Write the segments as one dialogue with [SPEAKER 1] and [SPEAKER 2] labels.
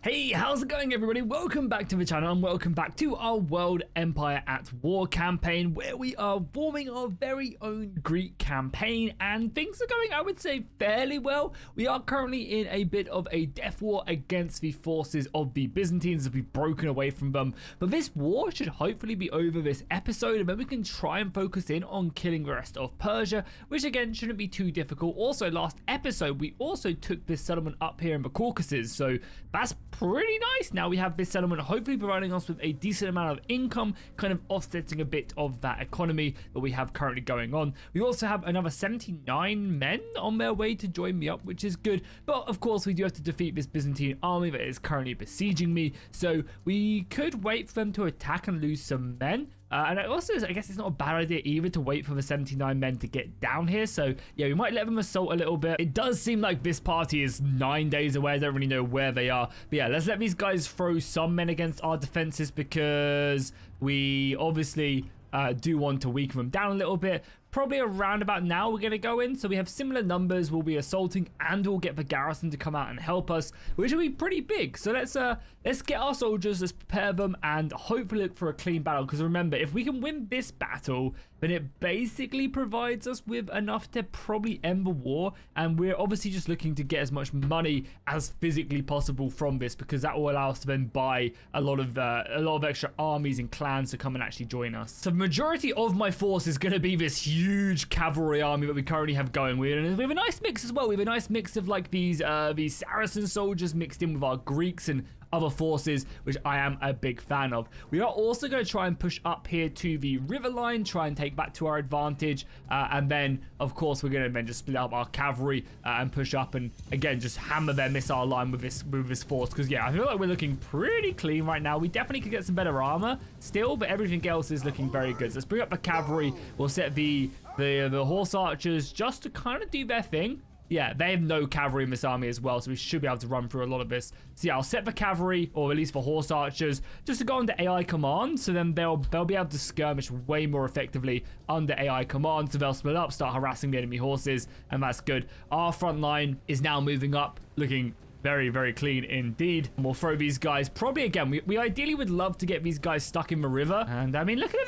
[SPEAKER 1] Hey, how's it going everybody? Welcome back to the channel and welcome back to our World Empire at War campaign where we are forming our very own Greek campaign and things are going, I would say, fairly well. We are currently in a bit of a death war against the forces of the Byzantines as we've broken away from them. But this war should hopefully be over this episode and then we can try and focus in on killing the rest of Persia, which again shouldn't be too difficult. Also, last episode we also took this settlement up here in the Caucasus, so that's pretty nice. Now we have this settlement hopefully providing us with a decent amount of income, kind of offsetting a bit of that economy that we have currently going on. We also have another 79 men on their way to join me up, which is good. But of course we do have to defeat this Byzantine army that is currently besieging me. So we could wait for them to attack and lose some men. And also, I guess it's not a bad idea either to wait for the 79 men to get down here. So yeah, we might let them assault a little bit. It does seem like this party is 9 days away. I don't really know where they are. But yeah, let's let these guys throw some men against our defenses because we obviously do want to weaken them down a little bit. Probably around about now we're going to go in, so we have similar numbers. We'll be assaulting and we'll get the garrison to come out and help us, which will be pretty big. So let's get our soldiers, let's prepare them and hopefully look for a clean battle, because remember, if we can win this battle, then it basically provides us with enough to probably end the war, and we're obviously just looking to get as much money as physically possible from this, because that will allow us to then buy a lot of extra armies and clans to come and actually join us. So the majority of my force is going to be this huge cavalry army that we currently have going. We have a nice mix as well. We have a nice mix of like these Saracen soldiers mixed in with our Greeks and other forces, which I am a big fan of. We are also going to try and push up here to the river line, try and take back to our advantage, and then of course we're going to then just split up our cavalry and push up and again just hammer their missile line with this force, because yeah, I feel like we're looking pretty clean right now. We definitely could get some better armor still, but everything else is looking very good. So let's bring up the cavalry. We'll set the horse archers just to kind of do their thing. Yeah, they have no cavalry in this army as well, so we should be able to run through a lot of this. So yeah, I'll set the cavalry, or at least the horse archers, just to go under AI command, so then they'll be able to skirmish way more effectively under AI command, so they'll split up, start harassing the enemy horses, and that's good. Our front line is now moving up, looking very, very clean indeed. And we'll throw these guys, probably again, we ideally would love to get these guys stuck in the river, and I mean, look at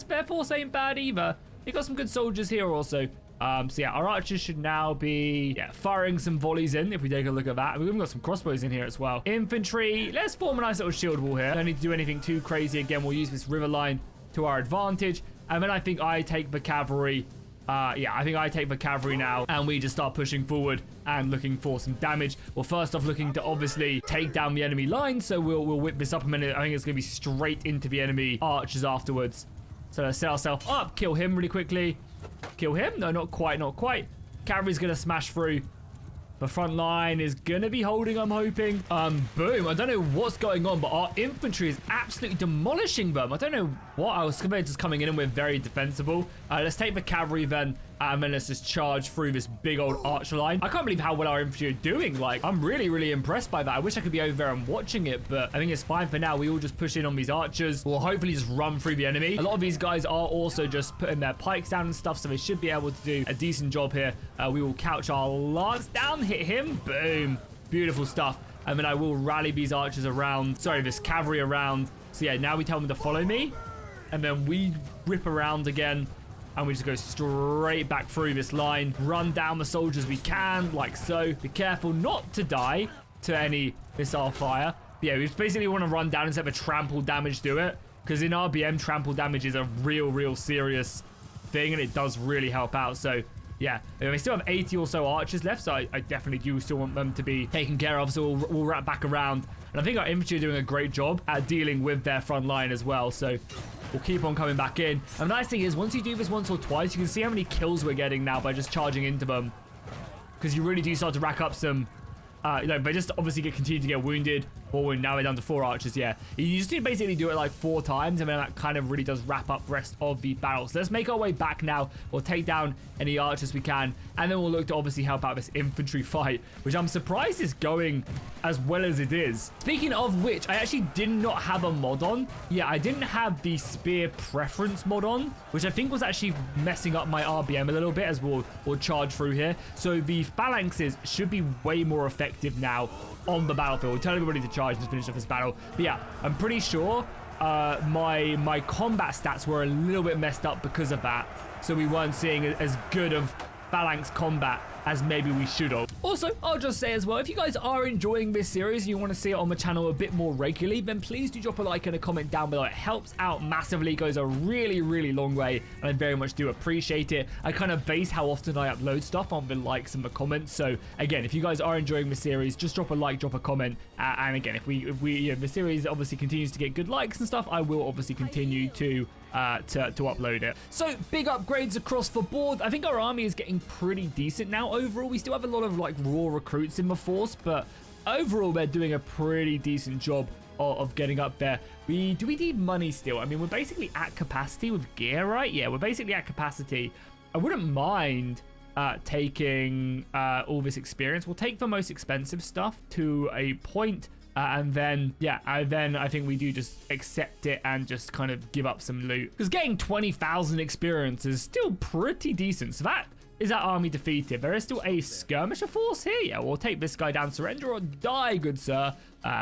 [SPEAKER 1] their force ain't bad either. They got some good soldiers here also. So yeah, our archers should now be firing some volleys in if we take a look at that. We've even got some crossbows in here as well. Infantry, let's form a nice little shield wall here. Don't need to do anything too crazy. Again, we'll use this river line to our advantage. And then I think I take the cavalry. I think I take the cavalry now and we just start pushing forward and looking for some damage. Well, first off, looking to obviously take down the enemy line. So we'll whip this up a minute. I think it's going to be straight into the enemy archers afterwards. So let's set ourselves up, kill him really quickly. Kill him? No, not quite, not quite. Cavalry's gonna smash through. The front line is gonna be holding, I'm hoping. Boom. I don't know what's going on, but our infantry is absolutely demolishing them. I don't know what. I was just coming in and we're very defensible. Let's take the cavalry then, and then let's just charge through this big old archer line. I can't believe how well our infantry are doing. Like, I'm really, really impressed by that. I wish I could be over there and watching it, but I think it's fine for now. We all just push in on these archers. We'll hopefully just run through the enemy. A lot of these guys are also just putting their pikes down and stuff, so they should be able to do a decent job here. We will couch our lance down, hit him. Boom. Beautiful stuff. And then I will rally these archers around. Sorry, this cavalry around. So yeah, now we tell them to follow me. And then we rip around again. And we just go straight back through this line. Run down the soldiers we can, like so. Be careful not to die to any missile fire. But yeah, we just basically want to run down instead of trample damage do it. Because in RBM, trample damage is a real serious thing. And it does really help out. So yeah, we still have 80 or so archers left. So I definitely do still want them to be taken care of. So we'll wrap back around. And I think our infantry are doing a great job at dealing with their front line as well. So we'll keep on coming back in. And the nice thing is, once you do this once or twice, you can see how many kills we're getting now by just charging into them. Because you really do start to rack up some, they just obviously continue to get wounded. Or now we're down to 4 archers, yeah. You just need to basically do it like 4 times, and then that kind of really does wrap up the rest of the battle. So let's make our way back now. We'll take down any archers we can, and then we'll look to obviously help out this infantry fight, which I'm surprised is going as well as it is. Speaking of which, I actually did not have a mod on. Yeah, I didn't have the spear preference mod on, which I think was actually messing up my RBM a little bit as we'll charge through here. So the phalanxes should be way more effective now on the battlefield. We'll tell everybody to charge. charge and finish off this battle. But yeah, I'm pretty sure my combat stats were a little bit messed up because of that. So we weren't seeing as good of balanced combat as maybe we should have. Also, I'll just say as well, if you guys are enjoying this series and you want to see it on the channel a bit more regularly, then please do drop a like and a comment down below. It helps out massively, goes a really, really long way, and I very much do appreciate it. I kind of base how often I upload stuff on the likes and the comments. So again, if you guys are enjoying the series, just drop a like, drop a comment, and again, if the series obviously continues to get good likes and stuff, I will obviously continue to upload it. So big upgrades across the board. I think our army is getting pretty decent now. Overall, we still have a lot of like raw recruits in the force, but overall they're doing a pretty decent job of getting up there. Do we need money still? I mean, we're basically at capacity with gear, right? Yeah, we're basically at capacity. I wouldn't mind taking all this experience. We'll take the most expensive stuff to a point. And then, yeah, I think we do just accept it and just kind of give up some loot. Because getting 20,000 experience is still pretty decent. So that is our army defeated. There is still a skirmisher force here. Yeah, we'll take this guy down. Surrender or die, good sir.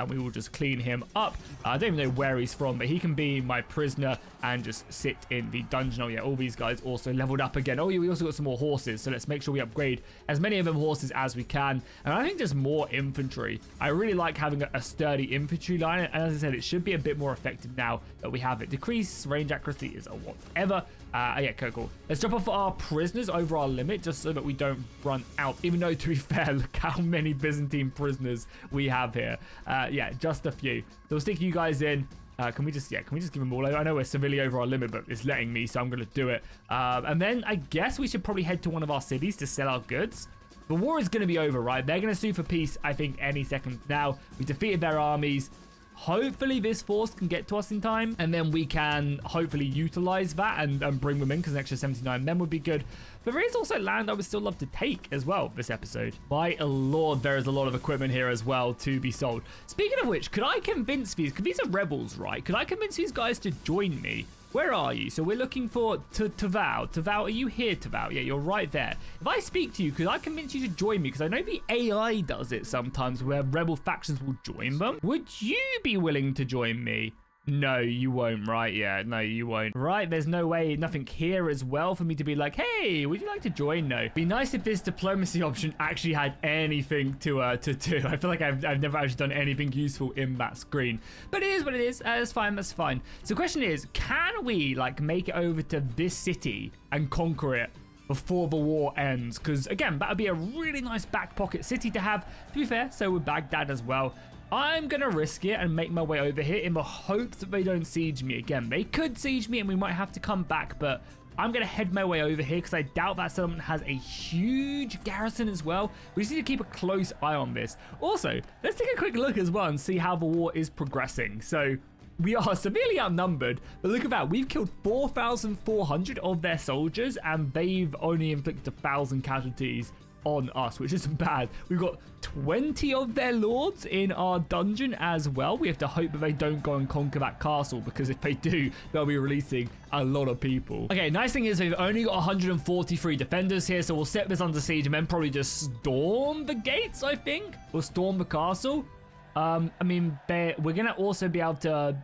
[SPEAKER 1] We will just clean him up. I don't even know where he's from, but he can be my prisoner and just sit in the dungeon. Oh yeah, all these guys also leveled up again. Oh yeah, we also got some more horses, so let's make sure we upgrade as many of them horses as we can. And I think just more infantry. I really like having a sturdy infantry line, and as I said, it should be a bit more effective now that we have it. Decrease range accuracy is a whatever. Yeah, cool. Let's drop off our prisoners over our limit just so that we don't run out. Even though, to be fair, look how many Byzantine prisoners we have here. Yeah, just a few. So we'll stick you guys in. Can we just give them all over? I know we're severely over our limit, but it's letting me, so I'm going to do it. And then I guess we should probably head to one of our cities to sell our goods. The war is going to be over, right? They're going to sue for peace, I think, any second now. We defeated their armies. Hopefully this force can get to us in time, and then we can hopefully utilize that and bring them in, because an extra 79 men would be good. But there is also land I would still love to take as well this episode. My lord, there is a lot of equipment here as well to be sold. Speaking of which, could I convince these, because these are rebels, right? Could I convince these guys to join me? Where are you? So we're looking for Tavau. Tavau, are you here, Tavau? Yeah, you're right there. If I speak to you, could I convince you to join me? Because I know the AI does it sometimes where rebel factions will join them. Would you be willing to join me? No, you won't, right? Yeah, no, you won't. Right, there's no way, nothing here as well for me to be like, hey, would you like to join? No. Be nice if this diplomacy option actually had anything to do. I feel like I've never actually done anything useful in that screen. But it is what it is. That's fine, that's fine. So the question is, can we like make it over to this city and conquer it before the war ends? Because again, that would be a really nice back pocket city to have. To be fair, so would Baghdad as well. I'm going to risk it and make my way over here in the hopes that they don't siege me again. They could siege me and we might have to come back, but I'm going to head my way over here because I doubt that settlement has a huge garrison as well. We just need to keep a close eye on this. Also, let's take a quick look as well and see how the war is progressing. So we are severely outnumbered, but look at that. We've killed 4,400 of their soldiers and they've only inflicted 1,000 casualties on us, which isn't bad. We've got 20 of their lords in our dungeon as well. We have to hope that they don't go and conquer that castle, because if they do, they'll be releasing a lot of people. Okay, nice thing is we've only got 143 defenders here, so we'll set this under siege and then probably just storm the gates, I think. We'll storm the castle. I mean, we're gonna also be able to...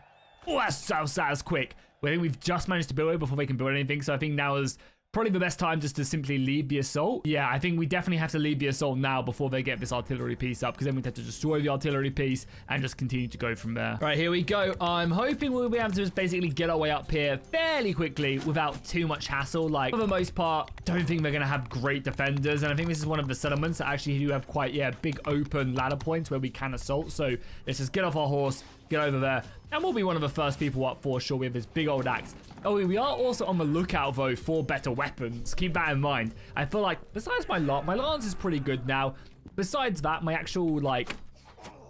[SPEAKER 1] Oh, that's quick. I think we've just managed to build it before they can build anything, so I think now is probably the best time just to simply leave the assault. Yeah, I think we definitely have to leave the assault now before they get this artillery piece up, because then we'd have to destroy the artillery piece and just continue to go from there. Right, here we go. I'm hoping we'll be able to just basically get our way up here fairly quickly without too much hassle. Like, for the most part, don't think we're going to have great defenders, and I think this is one of the settlements that actually do have quite, yeah, big open ladder points where we can assault. So let's just get off our horse, get over there, and we'll be one of the first people up for sure. We have this big old axe. Oh, we are also on the lookout, though, for better weapons. Keep that in mind. I feel like, besides my lance is pretty good now. Besides that, my actual, like,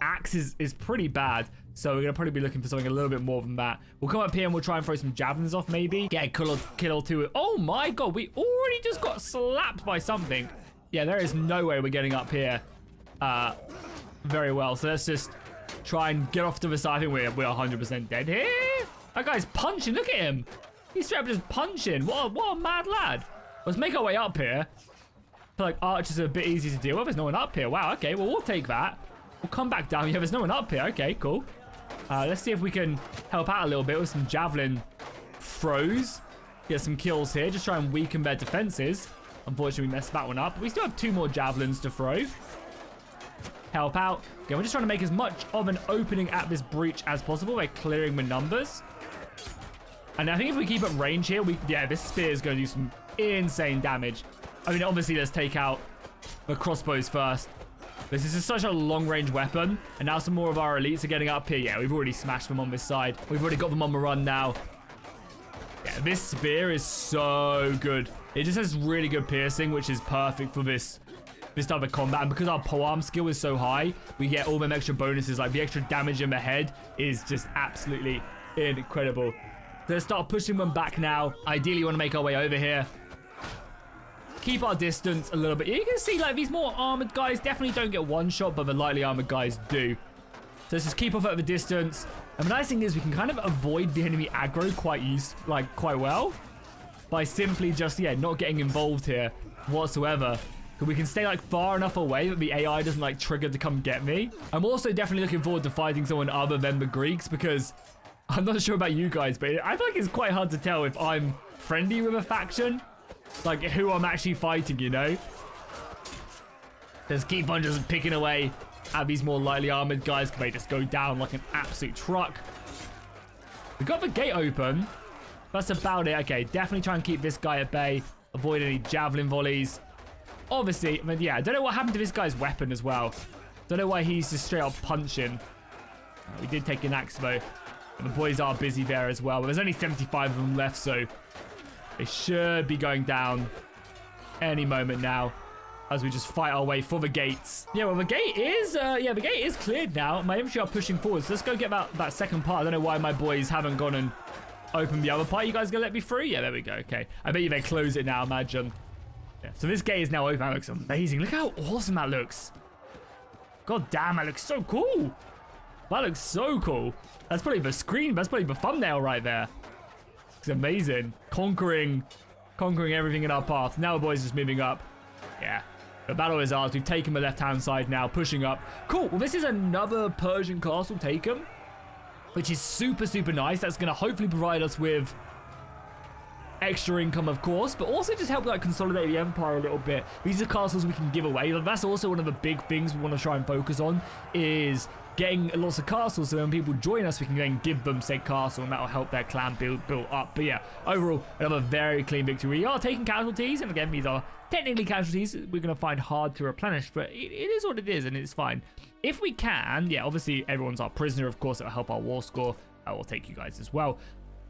[SPEAKER 1] axe is pretty bad. So we're going to probably be looking for something a little bit more than that. We'll come up here and we'll try and throw some javelins off, maybe. Yeah, kill two. Oh, my God. We already just got slapped by something. Yeah, there is no way we're getting up here very well. So let's just try and get off to the side. I think we're 100% dead here. That guy's punching. Look at him. He's straight up just punching. What a mad lad. Let's make our way up here. I feel like archers are a bit easy to deal with. There's no one up here. Wow, okay. Well, we'll take that. We'll come back down. Yeah, there's no one up here. Okay, cool. Let's see if we can help out a little bit with some javelin throws. Get some kills here. Just try and weaken their defenses. Unfortunately, we messed that one up. We still have 2 more javelins to throw. Help out. Yeah, we're just trying to make as much of an opening at this breach as possible by clearing the numbers. And I think if we keep at range here, yeah, this spear is going to do some insane damage. I mean, obviously, let's take out the crossbows first. This is just such a long-range weapon. And now some more of our elites are getting up here. Yeah, we've already smashed them on this side. We've already got them on the run now. Yeah, this spear is so good. It just has really good piercing, which is perfect for this type of combat. And because our polearm skill is so high, we get all them extra bonuses. Like the extra damage in the head is just absolutely incredible. So let's start pushing them back now. Ideally, we want to make our way over here. Keep our distance a little bit. You can see like these more armored guys definitely don't get one shot, but the lightly armored guys do. So let's just keep off at the distance. And the nice thing is we can kind of avoid the enemy aggro quite well by simply just, yeah, not getting involved here whatsoever. We can stay like far enough away that the AI doesn't like trigger to come get me. I'm also definitely looking forward to fighting someone other than the Greeks, because I'm not sure about you guys, but I feel like it's quite hard to tell if I'm friendly with a faction, like who I'm actually fighting, you know? Just keep on just picking away at these more lightly armored guys, because they just go down like an absolute truck. We got the gate open. That's about it. Okay, definitely try and keep this guy at bay. Avoid any javelin volleys. Obviously, I mean, yeah, I don't know what happened to this guy's weapon as well. Don't know why he's just straight up punching. We did take an axe though. And the boys are busy there as well. But there's only 75 of them left, so they should be going down any moment now as we just fight our way for the gates. Yeah, well, the gate is cleared now. My infantry are pushing forward, so let's go get that second part. I don't know why my boys haven't gone and opened the other part. You guys gonna let me through? Yeah, there we go. Okay, I bet you they close it now, imagine. Yeah, so this gate is now open. That looks amazing. Look how awesome that looks. God damn, that looks so cool. That looks so cool. That's probably the screen. That's probably the thumbnail right there. It's amazing. Conquering everything in our path. Now the boys just moving up. Yeah. The battle is ours. We've taken the left-hand side now, pushing up. Cool. Well, this is another Persian castle taken, which is super, super nice. That's going to hopefully provide us with extra income, of course, but also just help like consolidate the empire a little bit. These are castles we can give away. That's also one of the big things we want to try and focus on, is getting lots of castles, so when people join us, we can then give them said castle, and that will help their clan build up. But yeah, overall, another very clean victory. We are taking casualties, and again, these are technically casualties we're going to find hard to replenish, but it is what it is, and it's fine. If we can, yeah, obviously everyone's our prisoner, of course. It'll help our war score. I will take you guys as well.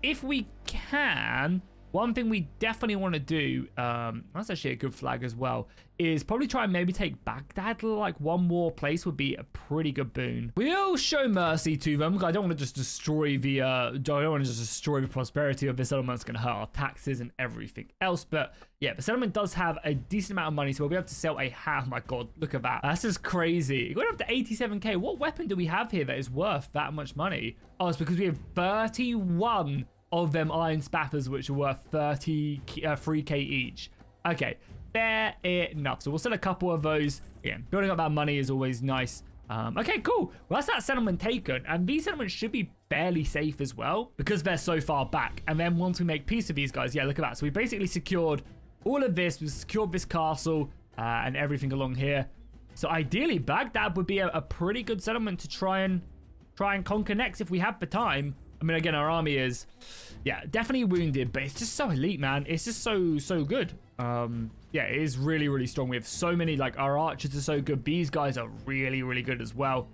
[SPEAKER 1] If we can, one thing we definitely want to do, that's actually a good flag as well, is probably try and maybe take Baghdad. Like one more place would be a pretty good boon. We'll show mercy to them. I don't want to just destroy the prosperity of this settlement. It's going to hurt our taxes and everything else. But yeah, the settlement does have a decent amount of money, so we'll be able to sell a hat. Oh my god, look at that. That's just crazy. Going up to 87k. What weapon do we have here that is worth that much money? Oh, it's because we have 31 of them iron spaffers, which are worth 3k each. Okay, fair enough. So we'll sell a couple of those. Again, building up that money is always nice. Okay, cool. Well, that's that settlement taken, and these settlements should be fairly safe as well because they're so far back. And then once we make peace with these guys, yeah, look at that. So we basically secured all of this. We secured this castle and everything along here. So ideally, Baghdad would be a pretty good settlement to try and conquer next if we have the time. I mean, again, our army is, yeah, definitely wounded, but it's just so elite, man. It's just so good. Yeah, it is really, really strong. We have so many, like, our archers are so good. These guys are really, really good as well.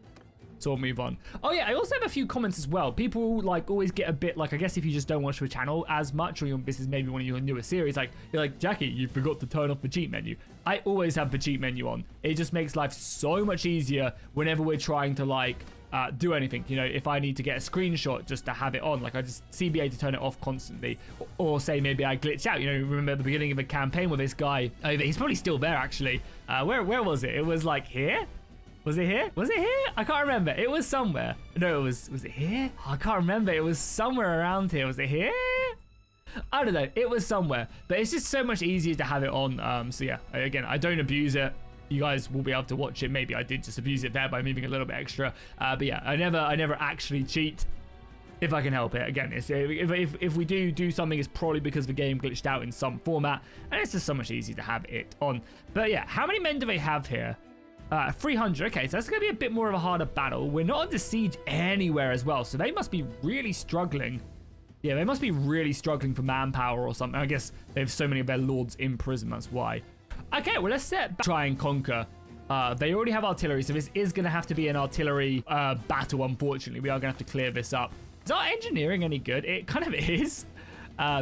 [SPEAKER 1] So we'll move on. Oh, yeah, I also have a few comments as well. People, like, always get a bit, like, I guess if you just don't watch the channel as much, or this is maybe one of your newer series, like, you're like, Jackie, you forgot to turn off the cheat menu. I always have the cheat menu on. It just makes life so much easier whenever we're trying to, like, do anything. You know, if I need to get a screenshot just to have it on, like I just CBA to turn it off constantly, or say maybe I glitch out. You know, remember at the beginning of the campaign with this guy, he's probably still there actually. Where was it? It was like here. Was it here? Was it here? I can't remember. It was somewhere. No, was it here? Oh, I can't remember. It was somewhere around here. Was it here? I don't know. It was somewhere, but it's just so much easier to have it on. So yeah, again, I don't abuse it. you guys will be able to watch it. Maybe I did just abuse it there by moving a little bit extra. But yeah, I never actually cheat if I can help it. Again, it's, if we do something, it's probably because the game glitched out in some format, and it's just so much easier to have it on. But yeah, how many men do they have here? 300. Okay, so that's going to be a bit more of a harder battle. We're not under siege anywhere as well, so they must be really struggling. Yeah, they must be really struggling for manpower or something. I guess they have so many of their lords in prison, that's why. Okay, well, let's try and conquer. They already have artillery, so this is going to have to be an artillery battle, unfortunately. We are going to have to clear this up. Is our engineering any good? It kind of is.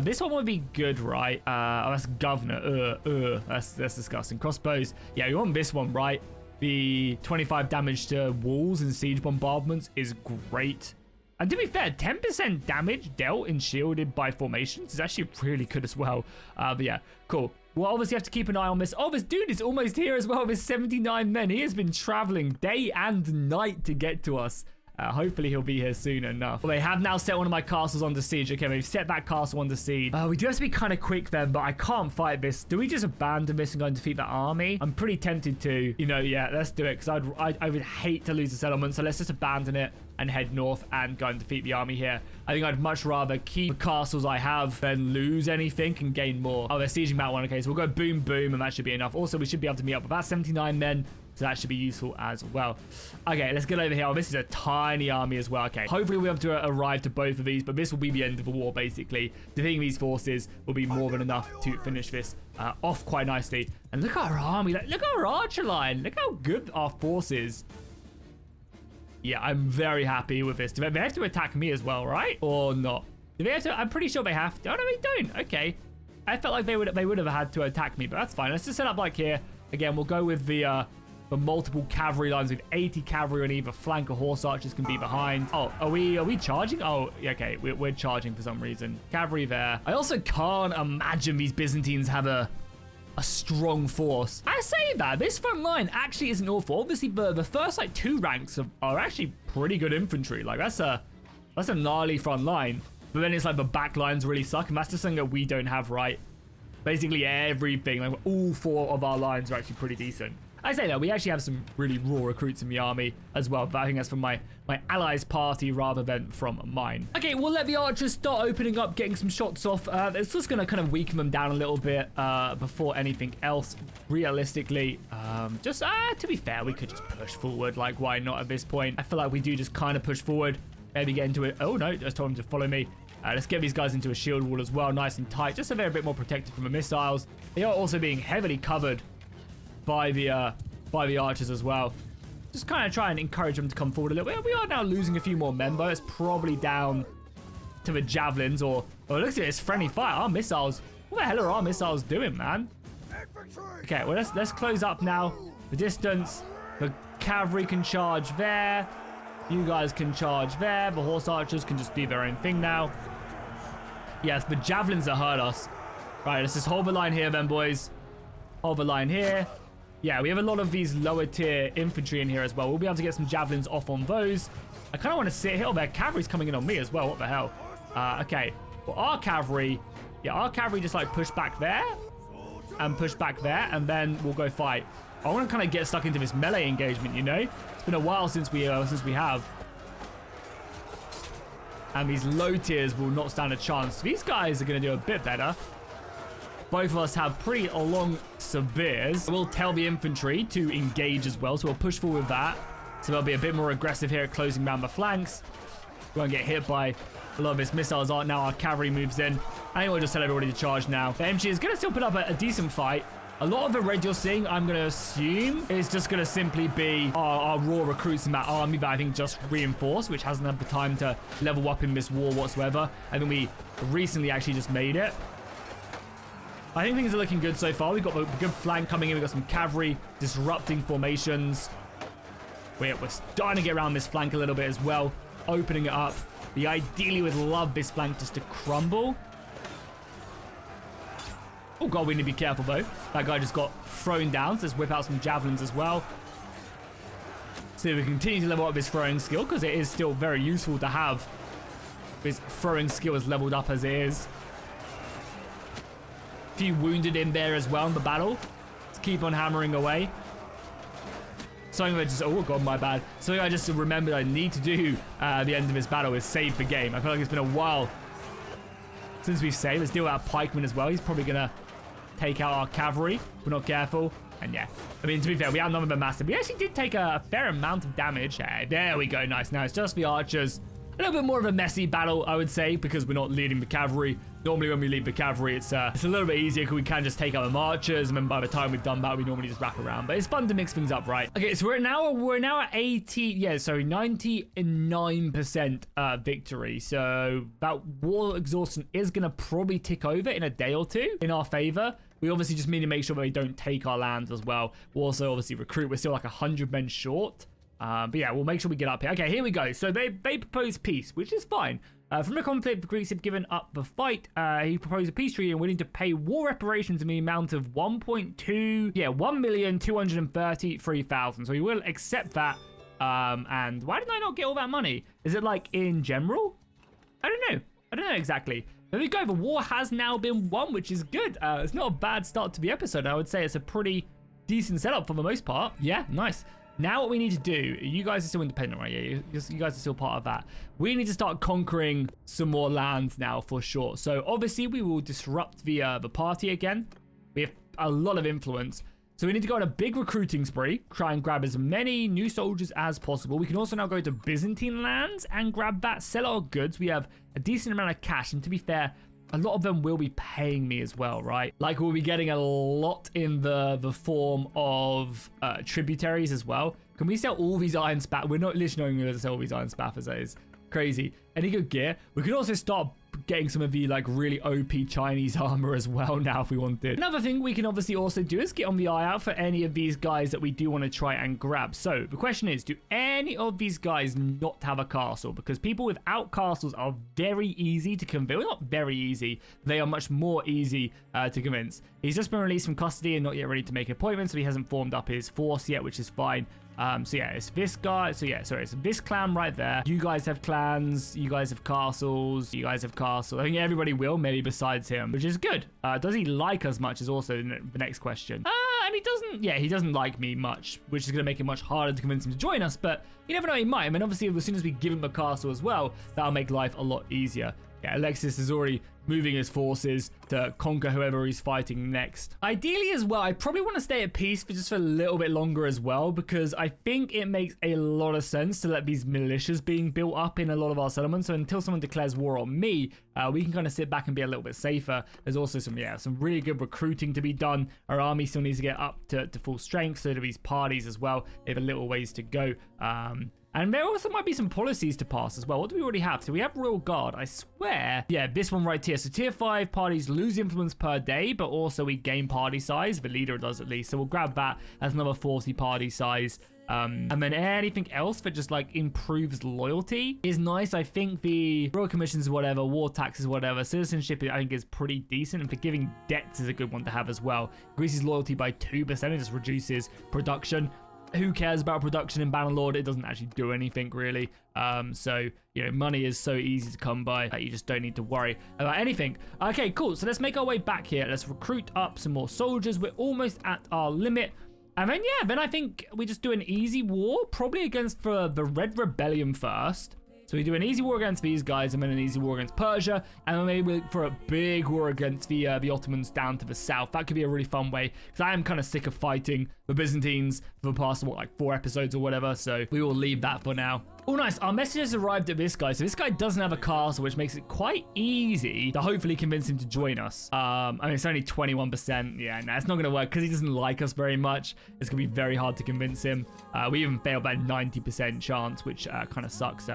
[SPEAKER 1] This one would be good, right? Oh, that's governor. That's disgusting. Crossbows. Yeah, we want this one, right? The 25 damage to walls and siege bombardments is great. And to be fair, 10% damage dealt in shielded by formations is actually really good as well. But yeah, cool. We'll obviously have to keep an eye on this. Oh, this dude is almost here as well with 79 men. He has been traveling day and night to get to us. Hopefully he'll be here soon enough. Well, they have now set one of my castles under siege. Okay, we've set that castle under siege. We do have to be kind of quick then, but I can't fight this. Do we just abandon this and go and defeat the army? I'm pretty tempted to. You know, yeah, let's do it, because I would hate to lose the settlement, so let's just abandon it and head north and go and defeat the army here. I think I'd much rather keep the castles I have than lose anything and gain more. Oh, they're sieging that one. Okay, so we'll go boom, boom, and that should be enough. Also, we should be able to meet up with about 79 men. So that should be useful as well. Okay, let's get over here. Oh, this is a tiny army as well. Okay, hopefully we'll be able to arrive to both of these, but this will be the end of the war, basically. Defeating these forces will be more than enough to finish this off quite nicely. And look at our army. Look at our archer line. Look how good our force is. Yeah, I'm very happy with this. Do they have to attack me as well, right? Or not? Do they have to? I'm pretty sure they have to. Oh, no, they don't. Okay. I felt like they would have had to attack me, but that's fine. Let's just set up like here. Again, we'll go with the multiple cavalry lines with 80 cavalry on either flank, or horse archers can be behind. Oh, are we charging? Oh, okay, we're charging for some reason. Cavalry there. I also can't imagine these Byzantines have a strong force. I say that this front line actually isn't awful. Obviously, the first like 2 ranks are actually pretty good infantry. Like that's a gnarly front line. But then it's like the back lines really suck, and that's just something that we don't have, right? Basically everything, like all 4 of our lines are actually pretty decent. I say that, we actually have some really raw recruits in the army as well, but I think that's from my allies' party rather than from mine. Okay, we'll let the archers start opening up, getting some shots off. It's just going to kind of weaken them down a little bit before anything else, realistically. To be fair, we could just push forward, like why not at this point? I feel like we do just kind of push forward, maybe get into it. Oh no, just told him to follow me. Let's get these guys into a shield wall as well, nice and tight, just so they're a bit more protected from the missiles. They are also being heavily covered by the archers as well. Just kind of try and encourage them to come forward a little bit. We are now losing a few more men, though. It's probably down to the javelins or look at this friendly fire. Our missiles. What the hell are our missiles doing, man? Okay, well let's close up now. The distance. The cavalry can charge there. You guys can charge there. The horse archers can just do their own thing now. Yes, the javelins that hurt us. Right, let's just hold the line here then, boys. Hold the line here. Yeah, we have a lot of these lower tier infantry in here as well. We'll be able to get some javelins off on those. I kind of want to sit here. Oh, their cavalry's coming in on me as well. What the hell? Okay. Well, our cavalry just like push back there and push back there, and then we'll go fight. I want to kind of get stuck into this melee engagement, you know? It's been a while since we have. And these low tiers will not stand a chance. These guys are going to do a bit better. Both of us have pretty long spears. We'll tell the infantry to engage as well, so we'll push forward with that. So they'll be a bit more aggressive here at closing around the flanks. We won't get hit by a lot of his missiles. Now our cavalry moves in. I think we'll just tell everybody to charge now. The MG is going to still put up a decent fight. A lot of the red you're seeing, I'm going to assume, is just going to simply be our raw recruits in that army that I think just reinforced, which hasn't had the time to level up in this war whatsoever. I think we recently actually just made it. I think things are looking good so far. We've got a good flank coming in. We've got some cavalry disrupting formations. We're starting to get around this flank a little bit as well. Opening it up. We ideally would love this flank just to crumble. Oh god, we need to be careful though. That guy just got thrown down. So let's whip out some javelins as well. So we continue to level up his throwing skill, because it is still very useful to have his throwing skill as leveled up as it is. Few wounded in there as well in the battle. Let's keep on hammering away. Something I just, oh god, my bad. Something I just remembered I need to do at the end of this battle is save the game. I feel like it's been a while since we've saved. Let's deal with our pikeman as well. He's probably gonna take out our cavalry if we're not careful. And yeah, I mean, to be fair, we outnumbered them massive. We actually did take a fair amount of damage. There we go, nice. Now it's just the archers. A little bit more of a messy battle, I would say, because we're not leading the cavalry. Normally when we lead the cavalry, it's a little bit easier because we can just take out the marchers, and then by the time we've done that, we normally just wrap around. But it's fun to mix things up, right? Okay, so we're now at 99% victory. So that war exhaustion is gonna probably tick over in a day or two in our favor. We obviously just need to make sure that they don't take our lands as well. We'll also obviously recruit. We're still like 100 men short. But yeah, we'll make sure we get up here. Okay, here we go. So they propose peace, which is fine. From the conflict, the Greeks have given up the fight. He proposed a peace treaty and willing to pay war reparations in the amount of 1,233,000. So he will accept that. And why did I not get all that money? Is it like in general? I don't know exactly. There we go. The war has now been won, which is good. It's not a bad start to the episode. I would say it's a pretty decent setup for the most part. Yeah, nice. Now what we need to do, you guys are still independent, right? Yeah, you guys are still part of that. We need to start conquering some more lands now for sure. So obviously we will disrupt the party again. We have a lot of influence. So we need to go on a big recruiting spree, try and grab as many new soldiers as possible. We can also now go to Byzantine lands and grab that, sell our goods. We have a decent amount of cash, and to be fair, a lot of them will be paying me as well, right? Like we'll be getting a lot in the form of tributaries as well. Can we sell all these iron spaff? We're not literally going to sell all these iron spaffers. That is crazy. Any good gear? We could also start getting some of the like really OP Chinese armor as well now if we wanted. Another thing we can obviously also do is get on the eye out for any of these guys that we do want to try and grab. So the question is, do any of these guys not have a castle? Because people without castles are very easy to convince. Well, not very easy. They are much more easy to convince. He's just been released from custody and not yet ready to make appointments, so he hasn't formed up his force yet, which is fine. So yeah, it's this guy. So yeah, sorry, it's this clan right there. You guys have clans. You guys have castles. You guys have castles. I think everybody will, maybe besides him, which is good. Does he like us much is also the next question. And he doesn't, yeah, he doesn't like me much, which is going to make it much harder to convince him to join us, but you never know, he might. I mean, obviously, as soon as we give him a castle as well, that'll make life a lot easier. Yeah, Alexis is already moving his forces to conquer whoever he's fighting next. Ideally as well, I probably want to stay at peace for just a little bit longer as well, because I think it makes a lot of sense to let these militias being built up in a lot of our settlements. So until someone declares war on me, we can kind of sit back and be a little bit safer. There's also some really good recruiting to be done. Our army still needs to get up to full strength. So do these parties as well. They have a little ways to go. And there also might be some policies to pass as well. What do we already have? So we have Royal Guard, I swear. Yeah, this one right here. So tier 5 parties lose influence per day, but also we gain party size. The leader does at least. So we'll grab that as another 40 party size. And then anything else that just like improves loyalty is nice. I think the royal commissions, whatever, war taxes, whatever, citizenship, I think is pretty decent. And forgiving debts is a good one to have as well. Increases loyalty by 2%. It just reduces production. Who cares about production in Bannerlord? It doesn't actually do anything really. So, you know, money is so easy to come by that you just don't need to worry about anything. Okay, cool. So let's make our way back here. Let's recruit up some more soldiers. We're almost at our limit. And then, yeah, then I think we just do an easy war, probably against the Red Rebellion first. So we do an easy war against these guys, and then an easy war against Persia, and then maybe for a big war against the Ottomans down to the south. That could be a really fun way, because I am kind of sick of fighting the Byzantines for the past, what, like 4 episodes or whatever, so we will leave that for now. Oh, nice. Our message has arrived at this guy. So this guy doesn't have a castle, which makes it quite easy to hopefully convince him to join us. I mean, it's only 21%. Yeah, no, it's not going to work because he doesn't like us very much. It's going to be very hard to convince him. We even failed that 90% chance, which kind of sucks.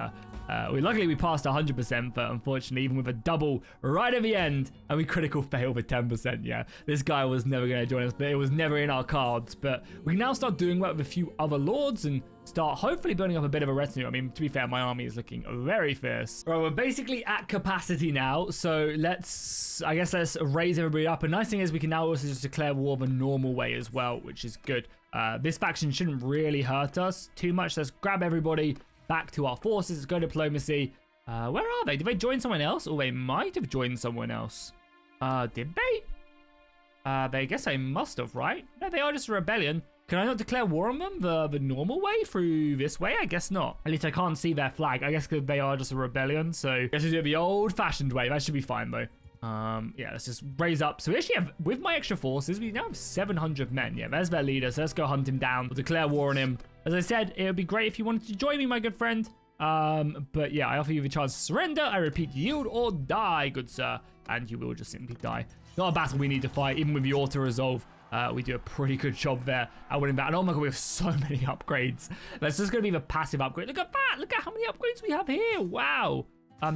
[SPEAKER 1] Luckily, we passed 100%, but unfortunately, even with a double right at the end, and we critical fail with 10%. Yeah, this guy was never going to join us, but it was never in our cards. But we can now start doing that with a few other lords and start hopefully building up a bit of a retinue. I mean, to be fair, my army is looking very fierce. Right, we're basically at capacity now, so let's raise everybody up. And nice thing is we can now also just declare war the normal way as well, which is good. This faction shouldn't really hurt us too much. Let's grab everybody back to our forces. Let's go diplomacy. Where are they? Did they join someone else? Or they might have joined someone else. Did they? They guess they must have, right? No, they are just a rebellion. Can I not declare war on them the normal way through this way? I guess not. At least I can't see their flag. I guess because they are just a rebellion. So I guess we do it the old-fashioned way. That should be fine, though. Yeah, let's just raise up. So we actually have, with my extra forces, we now have 700 men. Yeah, there's their leader. So let's go hunt him down. We'll declare war on him. As I said, it would be great if you wanted to join me, my good friend. But yeah, I offer you the chance to surrender. I repeat, yield or die, good sir. And you will just simply die. Not a battle we need to fight, even with the auto-resolve. We do a pretty good job there at winning that. And oh my god, we have so many upgrades. That's just going to be the passive upgrade. Look at that. Look at how many upgrades we have here. Wow.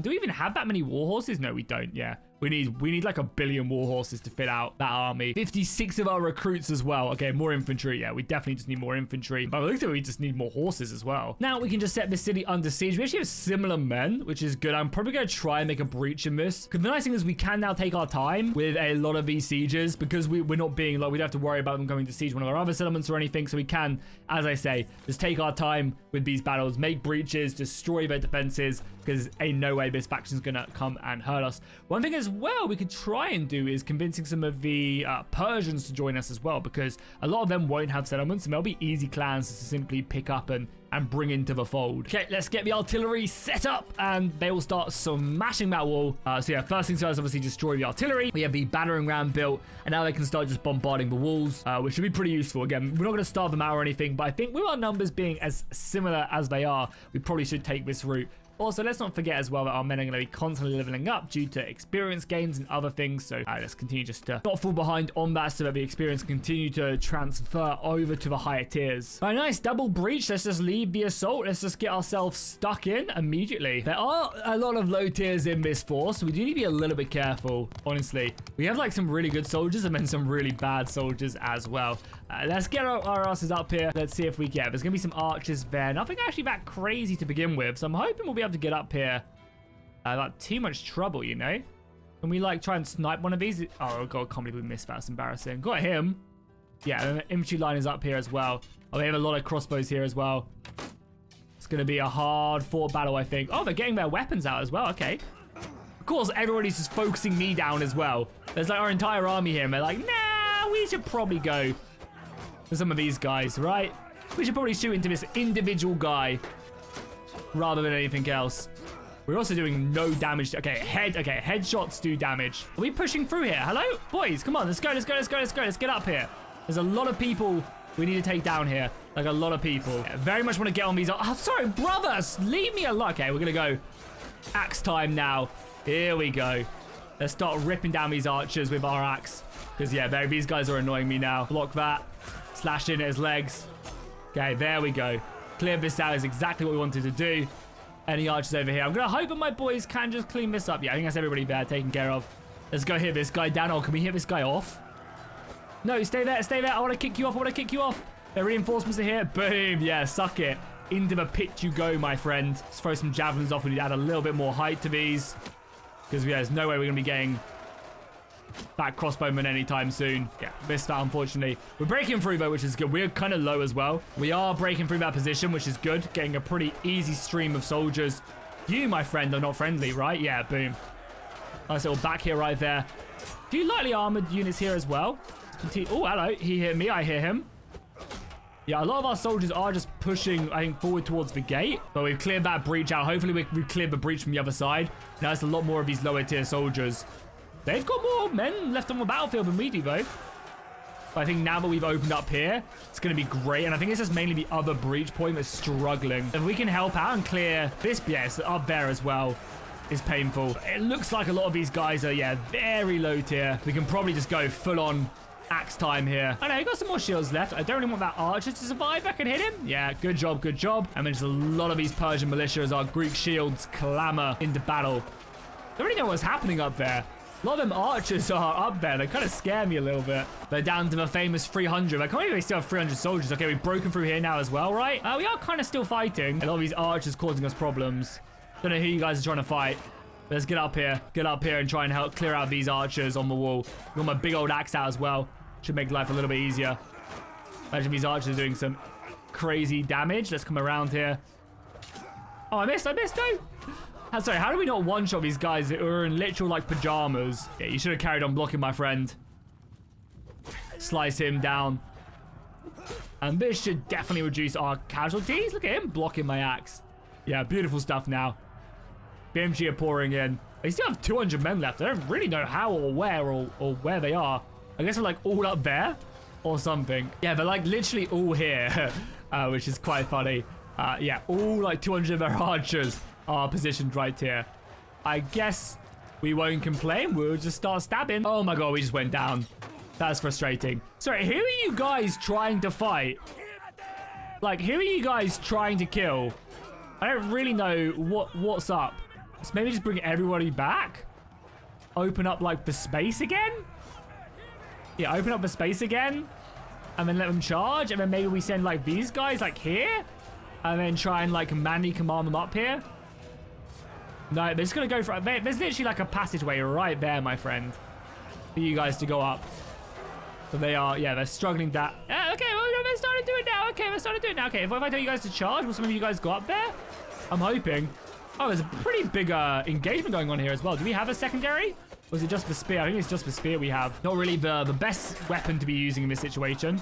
[SPEAKER 1] Do we even have that many war horses? No, we don't. Yeah. We need like 1 billion war horses to fit out that army. 56 of our recruits as well. Okay, more infantry. Yeah, we definitely just need more infantry. But it looks like we just need more horses as well. Now we can just set this city under siege. We actually have similar men, which is good. I'm probably going to try and make a breach in this. Because the nice thing is we can now take our time with a lot of these sieges because we're not being like, we don't have to worry about them going to siege one of our other settlements or anything. So we can, as I say, just take our time with these battles, make breaches, destroy their defenses, because ain't no way this faction's going to come and hurt us. One thing as well we could try and do is convincing some of the Persians to join us as well, because a lot of them won't have settlements and they'll be easy clans to simply pick up and bring into the fold. Okay, let's get the artillery set up and they will start smashing that wall. So yeah, first things first, obviously destroy the artillery. We have the battering ram built and now they can start just bombarding the walls, which should be pretty useful. Again, we're not going to starve them out or anything, but I think with our numbers being as similar as they are, we probably should take this route. Also, let's not forget as well that our men are going to be constantly leveling up due to experience gains and other things. So let's continue just to not fall behind on that so that the experience can continue to transfer over to the higher tiers. All right, nice double breach. Let's just leave the assault. Let's just get ourselves stuck in immediately. There are a lot of low tiers in this force, so we do need to be a little bit careful, honestly. We have like some really good soldiers and then some really bad soldiers as well. Let's get our asses up here. Let's see if we get. There's going to be some archers there. Nothing actually that crazy to begin with, so I'm hoping we'll be able to get up here without too much trouble, you know? Can we like try and snipe one of these? Oh god, I can't believe we missed that. That's embarrassing. Got him. Yeah, and the infantry line is up here as well. Oh, they have a lot of crossbows here as well. It's going to be a hard fought battle, I think. Oh, they're getting their weapons out as well. Okay. Of course, everybody's just focusing me down as well. There's like our entire army here and they're like, nah, we should probably go for some of these guys, right? We should probably shoot into this individual guy rather than anything else. We're also doing no damage. Okay, headshots do damage. Are we pushing through here? Hello? Boys, come on, let's go. Let's get up here. There's a lot of people we need to take down here. Like a lot of people. Yeah, very much want to get on these. Oh, sorry, brothers. Leave me alone. Okay, we're going to go axe time now. Here we go. Let's start ripping down these archers with our axe. Because, yeah, these guys are annoying me now. Block that. Slash in at his legs. Okay, there we go. Clear this out is exactly what we wanted to do. Any archers over here? I'm going to hope that my boys can just clean this up. Yeah, I think that's everybody there taken care of. Let's go hit this guy down. Oh, can we hit this guy off? No, stay there. Stay there. I want to kick you off. Their reinforcements are here. Boom. Yeah, suck it. Into the pit you go, my friend. Let's throw some javelins off. We need to add a little bit more height to these. Because yeah, there's no way we're going to be getting back crossbowmen anytime soon. Yeah, missed that, unfortunately. We're breaking through, though, which is good. We're kind of low as well. We are breaking through that position, which is good. Getting a pretty easy stream of soldiers. You, my friend, are not friendly, right? Yeah, boom. Nice little back here right there. A few lightly armored units here as well. Oh, hello. He hit me. I hear him. Yeah, a lot of our soldiers are just pushing, I think, forward towards the gate. But we've cleared that breach out. Hopefully, we've cleared the breach from the other side. Now, it's a lot more of these lower tier soldiers. They've got more men left on the battlefield than we do, though. But I think now that we've opened up here, it's going to be great. And I think it's just mainly the other breach point that's struggling. If we can help out and clear this, yes, up there as well, is painful. It looks like a lot of these guys are, yeah, very low tier. We can probably just go full on axe time here. I know, you got some more shields left. I don't really want that archer to survive. I can hit him. Yeah, good job, good job. And there's a lot of these Persian militia as our Greek shields clamor into battle. I don't really know what's happening up there. A lot of them archers are up there. They kind of scare me a little bit. They're down to the famous 300. I can't believe they still have 300 soldiers. Okay, we've broken through here now as well, right? We are kind of still fighting. A lot of these archers causing us problems. Don't know who you guys are trying to fight. But let's get up here. Get up here and try and help clear out these archers on the wall. Got my big old axe out as well. Should make life a little bit easier. Imagine these archers doing some crazy damage. Let's come around here. Oh, I missed, no. Sorry, how do we not one-shot these guys that are in literal, like, pajamas? Yeah, you should have carried on blocking, my friend. Slice him down. And this should definitely reduce our casualties. Look at him blocking my axe. Yeah, beautiful stuff now. BMG are pouring in. They still have 200 men left. I don't really know how or where they are. I guess they're like all up there or something. Yeah, they're like literally all here, which is quite funny. Yeah, all like 200 of their archers are positioned right here. I guess we won't complain. We'll just start stabbing. Oh my god, we just went down. That's frustrating. Sorry, who are you guys trying to fight? Like, who are you guys trying to kill? I don't really know what's up. So maybe just bring everybody back? Open up, like, the space again? Yeah, open up the space again. And then let them charge. And then maybe we send, like, these guys, like, here. And then try and, like, manually command them up here. No, they're just going to go for... There's literally, like, a passageway right there, my friend. For you guys to go up. So they are, yeah, they're struggling that. Okay, well, they're starting to do it now. Okay, they're starting to do it now. Okay, if I tell you guys to charge, will some of you guys go up there? I'm hoping. Oh, there's a pretty big engagement going on here as well. Do we have a secondary? Or is it just the spear? I think it's just the spear we have. Not really the best weapon to be using in this situation.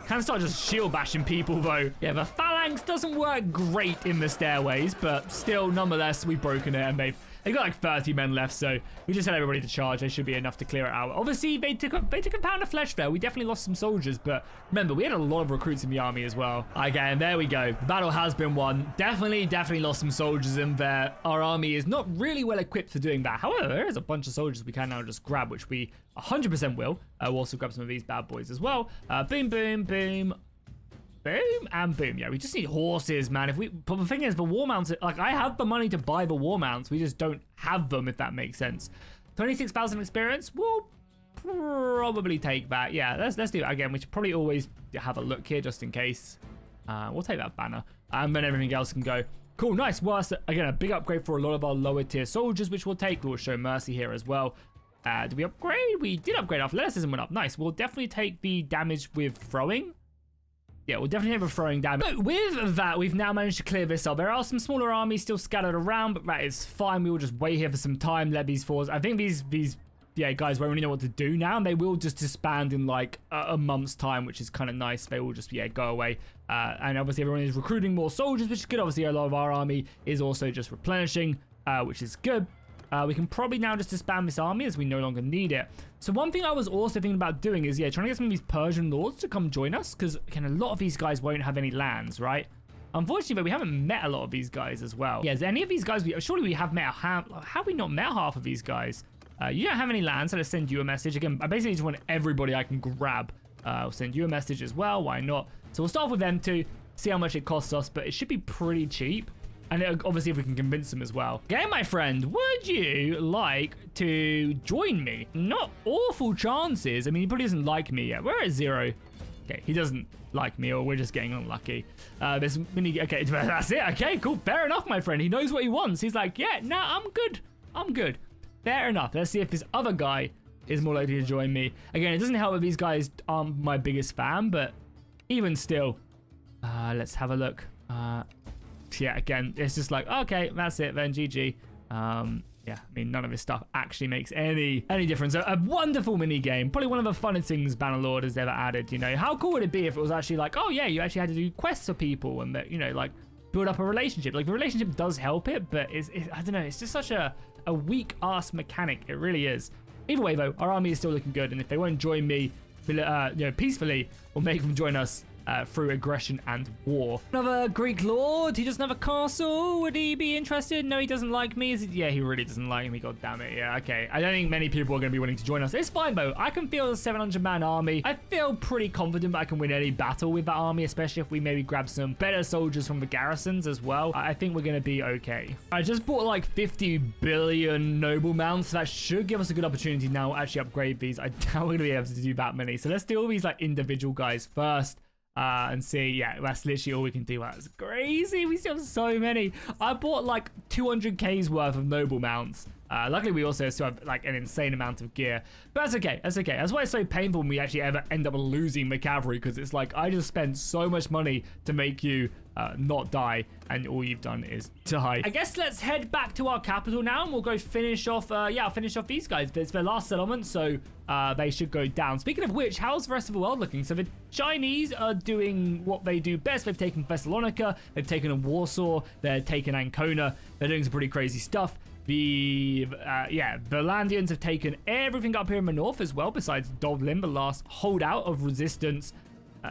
[SPEAKER 1] Can start just shield bashing people, though. Yeah, the phalanx doesn't work great in the stairways, but still, nonetheless, we've broken it, and they've got like 30 men left, so we just had everybody to charge. They should be enough to clear it out. Obviously, they took a pound of flesh there. We definitely lost some soldiers, but remember, we had a lot of recruits in the army as well. Again, there we go. The battle has been won. Definitely lost some soldiers in there. Our army is not really well equipped for doing that. However, there is a bunch of soldiers we can now just grab, which we 100% will. We'll also grab some of these bad boys as well. Boom, boom, boom. Boom and boom. Yeah, we just need horses, man. But the thing is, the war mounts, like, I have the money to buy the war mounts. We just don't have them, if that makes sense. 26,000 experience. We'll probably take that. Yeah, let's do it again. We should probably always have a look here just in case. We'll take that banner, and then everything else can go. Cool, nice. Well, again, a big upgrade for a lot of our lower tier soldiers, which we'll take. We'll show mercy here as well. Did we upgrade? We did upgrade. Our athleticism went up. Nice. We'll definitely take the damage with throwing. Yeah, we'll definitely have a throwing damage. But with that, we've now managed to clear this up. There are some smaller armies still scattered around, but that is fine. We will just wait here for some time, let these force. I think these guys won't really know what to do now, and they will just disband in like a month's time, which is kind of nice. They will just, go away. And obviously everyone is recruiting more soldiers, which is good. Obviously a lot of our army is also just replenishing, which is good. We can probably now just disband this army as we no longer need it. So one thing I was also thinking about doing is, trying to get some of these Persian lords to come join us, because, again, a lot of these guys won't have any lands, right? Unfortunately, but we haven't met a lot of these guys as well. Yeah, is any of these guys, surely we have met, how have we not met half of these guys? You don't have any lands, so let's send you a message. Again, I basically just want everybody I can grab. I'll send you a message as well, why not? So we'll start off with them too, see how much it costs us, but it should be pretty cheap. And obviously if we can convince them as well. Okay, my friend, would you like to join me? Not awful chances. I mean, he probably doesn't like me yet. We're at 0. Okay, he doesn't like me, or we're just getting unlucky. There's mini. Okay, that's it. Okay, cool. Fair enough, my friend. He knows what he wants. He's like, yeah, no, I'm good. I'm good. Fair enough. Let's see if this other guy is more likely to join me. Again, it doesn't help that these guys aren't my biggest fan, but even still, let's have a look. Yeah, again, it's just like, okay, that's it then, GG. Yeah, I mean, none of this stuff actually makes any difference. A wonderful mini game, probably one of the funnest things Bannerlord has ever added. How cool would it be if it was actually like, oh yeah, you actually had to do quests for people, and that, like, build up a relationship. Like, the relationship does help it, but I don't know, it's just such a weak ass mechanic. It really is. Either way though, our army is still looking good, and if they won't join me peacefully, we'll make them join us through aggression and war. Another Greek lord. He doesn't have a castle. Would he be interested? No, he doesn't like me. Yeah, he really doesn't like me. God damn it. Yeah, okay. I don't think many people are going to be willing to join us. It's fine though. I can field a 700-man army. I feel pretty confident that I can win any battle with that army, especially if we maybe grab some better soldiers from the garrisons as well. I think we're going to be okay. I just bought like 50 billion noble mounts. So that should give us a good opportunity now to actually upgrade these. I doubt we're going to be able to do that many. So let's do all these like individual guys first. And see, yeah, that's literally all we can do. That's crazy. We still have so many. I bought like 200k's worth of noble mounts. Luckily, we also still have like an insane amount of gear, but that's okay. That's okay. That's why it's so painful when we actually ever end up losing the cavalry, because it's like I just spent so much money to make you not die, and all you've done is die. I guess let's head back to our capital now, and we'll go finish off. Yeah, I'll finish off these guys. It's their last settlement, so they should go down. Speaking of which, how's the rest of the world looking? So the Chinese are doing what they do best. They've taken Thessalonica, they've taken Warsaw, they've taken Ancona. They're doing some pretty crazy stuff. The Byzantines have taken everything up here in the north as well, besides Dublin, the last holdout of resistance.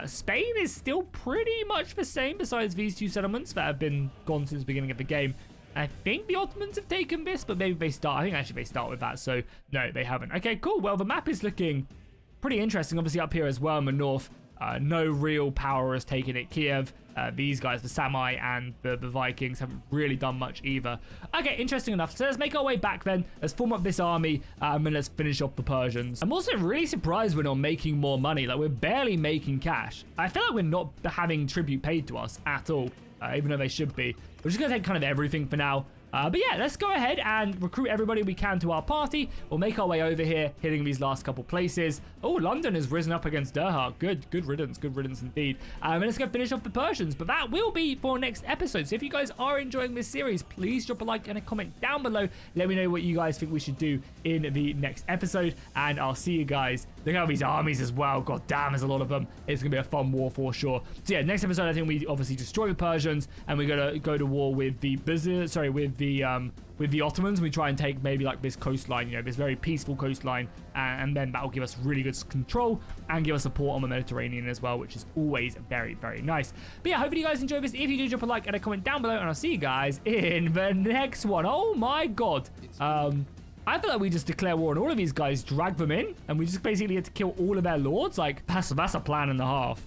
[SPEAKER 1] Spain is still pretty much the same, besides these two settlements that have been gone since the beginning of the game. I think the Ottomans have taken this, but maybe they start. I think actually they start with that, so no, they haven't. Okay, cool. Well, the map is looking pretty interesting. Obviously, up here as well in the north, no real power has taken it. Kiev, these guys, the Sami and the Vikings, haven't really done much either. Okay, interesting enough. So let's make our way back then. Let's form up this army, and let's finish off the Persians. I'm also really surprised we're not making more money. Like, we're barely making cash. I feel like we're not having tribute paid to us at all, even though they should be. We're just going to take kind of everything for now. But yeah, let's go ahead and recruit everybody we can to our party. We'll make our way over here, hitting these last couple places. Oh, London has risen up against Durham. Good riddance indeed. And let's go finish off the Persians. But that will be for next episode. So if you guys are enjoying this series, please drop a like and a comment down below. Let me know what you guys think we should do in the next episode. And I'll see you guys. Look at these armies as well. God damn, there's a lot of them. It's going to be a fun war for sure. So yeah, next episode, I think we obviously destroy the Persians. And we're going to go to war with the with the Ottomans. We try and take maybe like this coastline, you know, this very peaceful coastline, and then that will give us really good control and give us support on the Mediterranean as well, which is always very, very nice. But yeah, hopefully you guys enjoyed this. If you do, drop a like and a comment down below, and I'll see you guys in the next one. Oh my god. I feel like we just declare war on all of these guys, drag them in, and we just basically had to kill all of their lords. Like, that's a plan and a half.